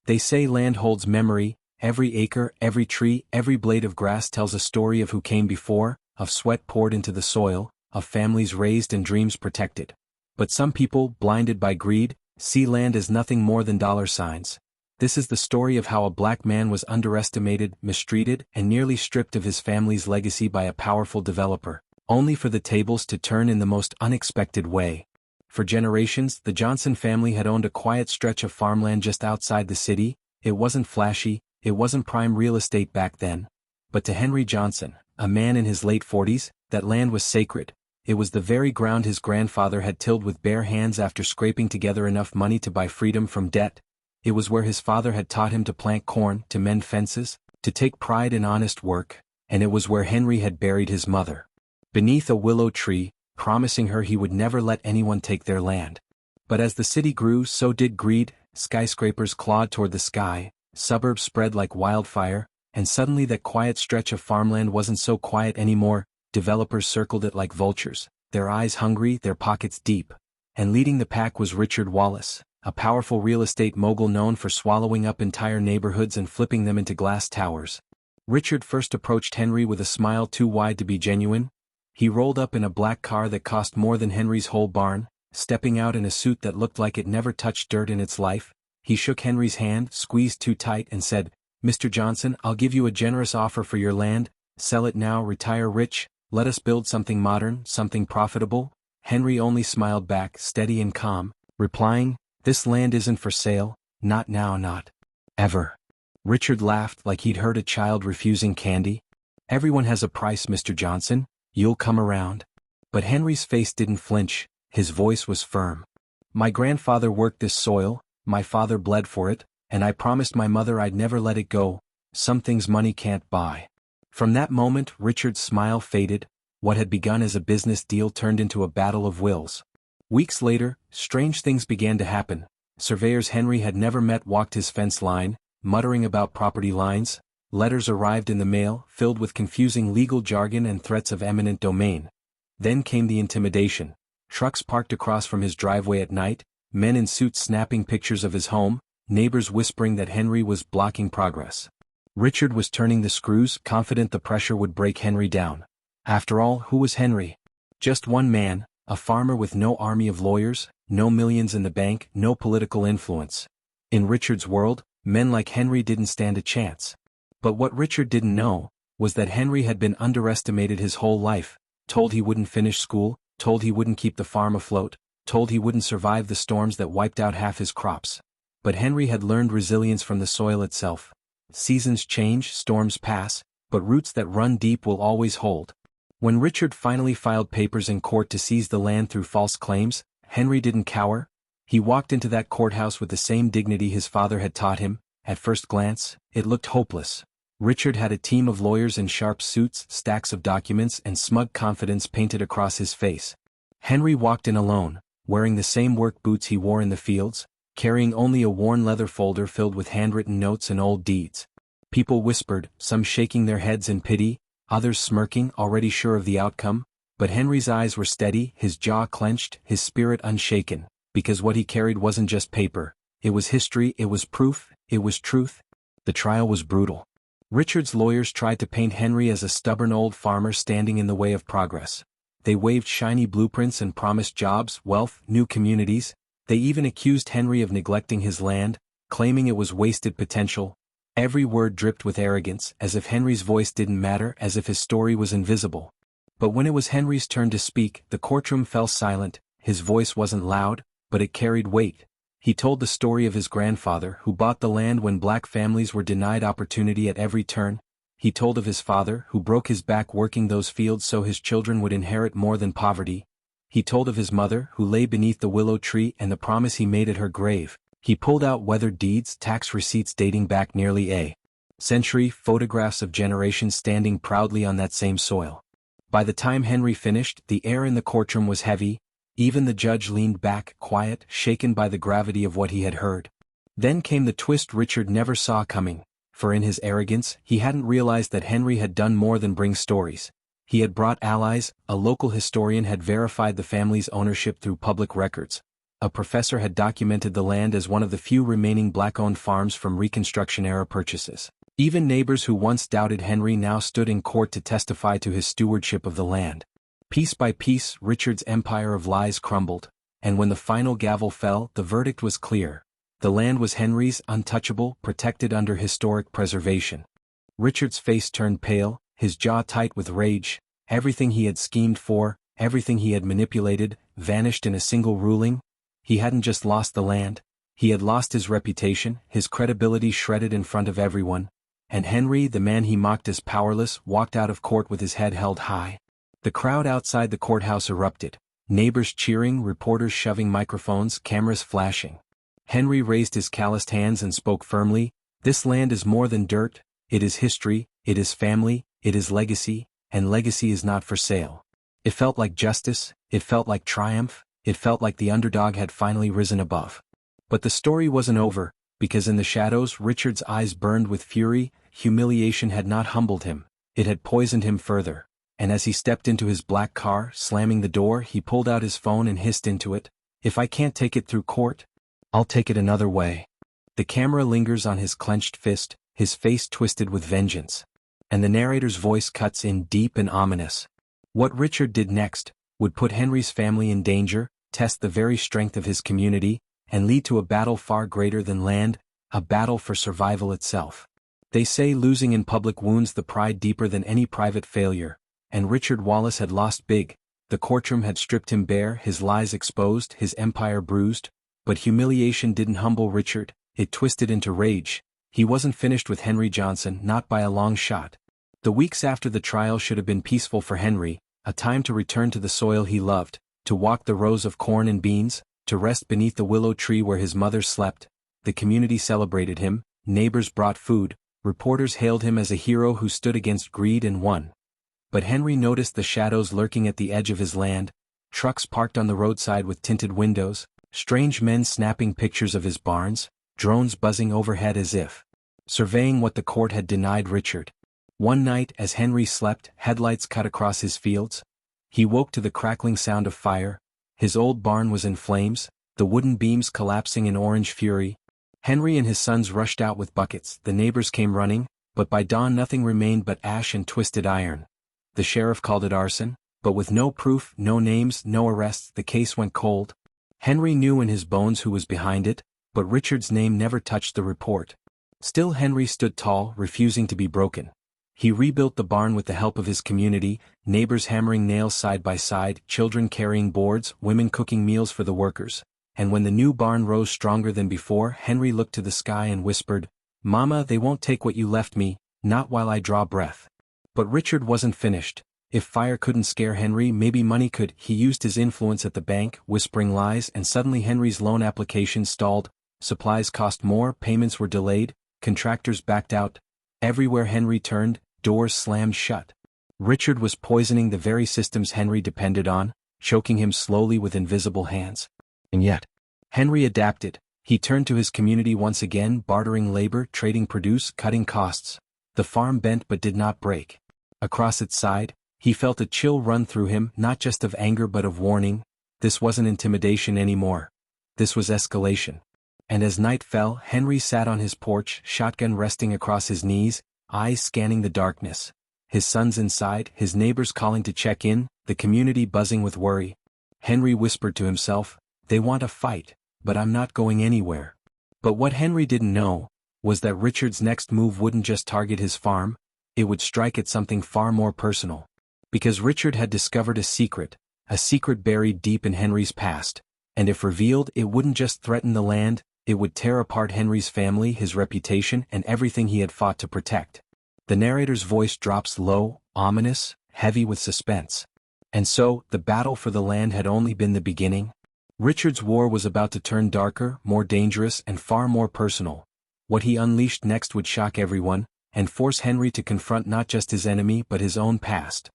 They say land holds memory, every acre, every tree, every blade of grass tells a story of who came before, of sweat poured into the soil, of families raised and dreams protected. But some people, blinded by greed, see land as nothing more than dollar signs. This is the story of how a black man was underestimated, mistreated, and nearly stripped of his family's legacy by a powerful developer, only for the tables to turn in the most unexpected way. For generations, the Johnson family had owned a quiet stretch of farmland just outside the city. It wasn't flashy, it wasn't prime real estate back then. But to Henry Johnson, a man in his late 40s, that land was sacred. It was the very ground his grandfather had tilled with bare hands after scraping together enough money to buy freedom from debt. It was where his father had taught him to plant corn, to mend fences, to take pride in honest work, and it was where Henry had buried his mother, beneath a willow tree, promising her he would never let anyone take their land. But as the city grew, so did greed. Skyscrapers clawed toward the sky, suburbs spread like wildfire, and suddenly that quiet stretch of farmland wasn't so quiet anymore. Developers circled it like vultures, their eyes hungry, their pockets deep. And leading the pack was Richard Wallace, a powerful real estate mogul known for swallowing up entire neighborhoods and flipping them into glass towers. Richard first approached Henry with a smile too wide to be genuine. He rolled up in a black car that cost more than Henry's whole barn, stepping out in a suit that looked like it never touched dirt in its life. He shook Henry's hand, squeezed too tight, and said, "Mr. Johnson, I'll give you a generous offer for your land. Sell it now, retire rich, let us build something modern, something profitable." Henry only smiled back, steady and calm, replying, "This land isn't for sale, not now, not ever." Richard laughed like he'd heard a child refusing candy. "Everyone has a price, Mr. Johnson. You'll come around." But Henry's face didn't flinch, his voice was firm. "My grandfather worked this soil, my father bled for it, and I promised my mother I'd never let it go. Some things money can't buy." From that moment, Richard's smile faded. What had begun as a business deal turned into a battle of wills. Weeks later, strange things began to happen. Surveyors Henry had never met walked his fence line, muttering about property lines. Letters arrived in the mail, filled with confusing legal jargon and threats of eminent domain. Then came the intimidation. Trucks parked across from his driveway at night, men in suits snapping pictures of his home, neighbors whispering that Henry was blocking progress. Richard was turning the screws, confident the pressure would break Henry down. After all, who was Henry? Just one man, a farmer with no army of lawyers, no millions in the bank, no political influence. In Richard's world, men like Henry didn't stand a chance. But what Richard didn't know was that Henry had been underestimated his whole life, told he wouldn't finish school, told he wouldn't keep the farm afloat, told he wouldn't survive the storms that wiped out half his crops. But Henry had learned resilience from the soil itself. Seasons change, storms pass, but roots that run deep will always hold. When Richard finally filed papers in court to seize the land through false claims, Henry didn't cower. He walked into that courthouse with the same dignity his father had taught him. At first glance, it looked hopeless. Richard had a team of lawyers in sharp suits, stacks of documents, and smug confidence painted across his face. Henry walked in alone, wearing the same work boots he wore in the fields, carrying only a worn leather folder filled with handwritten notes and old deeds. People whispered, some shaking their heads in pity, others smirking, already sure of the outcome. But Henry's eyes were steady, his jaw clenched, his spirit unshaken, because what he carried wasn't just paper. It was history, it was proof, it was truth. The trial was brutal. Richard's lawyers tried to paint Henry as a stubborn old farmer standing in the way of progress. They waved shiny blueprints and promised jobs, wealth, new communities. They even accused Henry of neglecting his land, claiming it was wasted potential. Every word dripped with arrogance, as if Henry's voice didn't matter, as if his story was invisible. But when it was Henry's turn to speak, the courtroom fell silent. His voice wasn't loud, but it carried weight. He told the story of his grandfather, who bought the land when black families were denied opportunity at every turn. He told of his father, who broke his back working those fields so his children would inherit more than poverty. He told of his mother, who lay beneath the willow tree, and the promise he made at her grave. He pulled out weathered deeds, tax receipts dating back nearly a century, photographs of generations standing proudly on that same soil. By the time Henry finished, the air in the courtroom was heavy. Even the judge leaned back, quiet, shaken by the gravity of what he had heard. Then came the twist Richard never saw coming, for in his arrogance, he hadn't realized that Henry had done more than bring stories. He had brought allies. A local historian had verified the family's ownership through public records. A professor had documented the land as one of the few remaining black-owned farms from Reconstruction-era purchases. Even neighbors who once doubted Henry now stood in court to testify to his stewardship of the land. Piece by piece, Richard's empire of lies crumbled, and when the final gavel fell, the verdict was clear. The land was Henry's, untouchable, protected under historic preservation. Richard's face turned pale, his jaw tight with rage. Everything he had schemed for, everything he had manipulated, vanished in a single ruling. He hadn't just lost the land, he had lost his reputation, his credibility shredded in front of everyone. And Henry, the man he mocked as powerless, walked out of court with his head held high. The crowd outside the courthouse erupted, neighbors cheering, reporters shoving microphones, cameras flashing. Henry raised his calloused hands and spoke firmly, "This land is more than dirt, it is history, it is family, it is legacy, and legacy is not for sale." It felt like justice, it felt like triumph, it felt like the underdog had finally risen above. But the story wasn't over, because in the shadows Richard's eyes burned with fury. Humiliation had not humbled him, it had poisoned him further. And as he stepped into his black car, slamming the door, he pulled out his phone and hissed into it, "If I can't take it through court, I'll take it another way." The camera lingers on his clenched fist, his face twisted with vengeance. And the narrator's voice cuts in deep and ominous. What Richard did next would put Henry's family in danger, test the very strength of his community, and lead to a battle far greater than land, a battle for survival itself. They say losing in public wounds the pride deeper than any private failure, and Richard Wallace had lost big. The courtroom had stripped him bare, his lies exposed, his empire bruised. But humiliation didn't humble Richard, it twisted into rage. He wasn't finished with Henry Johnson, not by a long shot. The weeks after the trial should have been peaceful for Henry, a time to return to the soil he loved, to walk the rows of corn and beans, to rest beneath the willow tree where his mother slept. The community celebrated him, neighbors brought food, reporters hailed him as a hero who stood against greed and won. But Henry noticed the shadows lurking at the edge of his land, trucks parked on the roadside with tinted windows, strange men snapping pictures of his barns, drones buzzing overhead as if surveying what the court had denied Richard. One night as Henry slept, headlights cut across his fields. He woke to the crackling sound of fire. His old barn was in flames, the wooden beams collapsing in orange fury. Henry and his sons rushed out with buckets, the neighbors came running, but by dawn nothing remained but ash and twisted iron. The sheriff called it arson, but with no proof, no names, no arrests, the case went cold. Henry knew in his bones who was behind it, but Richard's name never touched the report. Still Henry stood tall, refusing to be broken. He rebuilt the barn with the help of his community, neighbors hammering nails side by side, children carrying boards, women cooking meals for the workers. And when the new barn rose stronger than before, Henry looked to the sky and whispered, "Mama, they won't take what you left me, not while I draw breath." But Richard wasn't finished. If fire couldn't scare Henry, maybe money could. He used his influence at the bank, whispering lies, and suddenly Henry's loan application stalled. Supplies cost more, payments were delayed, contractors backed out. Everywhere Henry turned, doors slammed shut. Richard was poisoning the very systems Henry depended on, choking him slowly with invisible hands. And yet, Henry adapted. He turned to his community once again, bartering labor, trading produce, cutting costs. The farm bent but did not break. Across its side, he felt a chill run through him, not just of anger but of warning. This wasn't intimidation anymore. This was escalation. And as night fell, Henry sat on his porch, shotgun resting across his knees, eyes scanning the darkness. His sons inside, his neighbors calling to check in, the community buzzing with worry. Henry whispered to himself, "They want a fight, but I'm not going anywhere." But what Henry didn't know was that Richard's next move wouldn't just target his farm, it would strike at something far more personal. Because Richard had discovered a secret buried deep in Henry's past, and if revealed, it wouldn't just threaten the land, it would tear apart Henry's family, his reputation, and everything he had fought to protect. The narrator's voice drops low, ominous, heavy with suspense. And so, the battle for the land had only been the beginning. Richard's war was about to turn darker, more dangerous, and far more personal. What he unleashed next would shock everyone, and force Henry to confront not just his enemy but his own past.